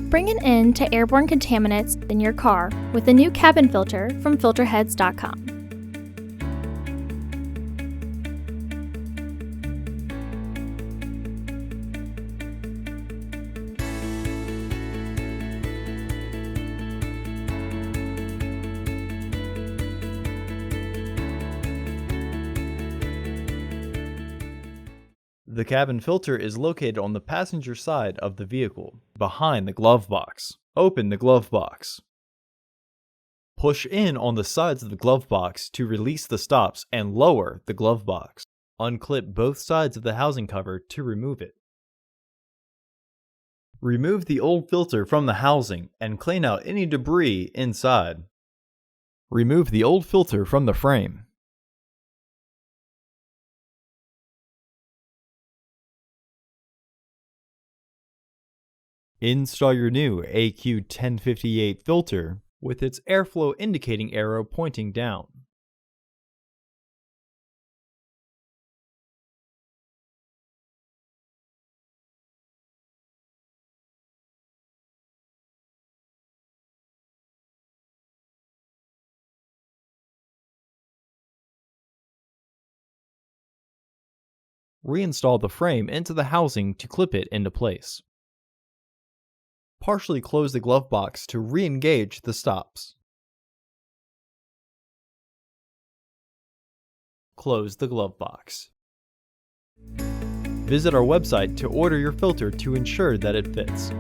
Bring an end to airborne contaminants in your car with the new cabin filter from Filterheads.com. The cabin filter is located on the passenger side of the vehicle, behind the glove box. Open the glove box. Push in on the sides of the glove box to release the stops and lower the glove box. Unclip both sides of the housing cover to remove it. Remove the old filter from the housing and clean out any debris inside. Remove the old filter from the frame. Install your new AQ1058 filter with its airflow indicating arrow pointing down. Reinstall the frame into the housing to clip it into place. Partially close the glove box to re-engage the stops. Close the glove box. Visit our website to order your filter to ensure that it fits.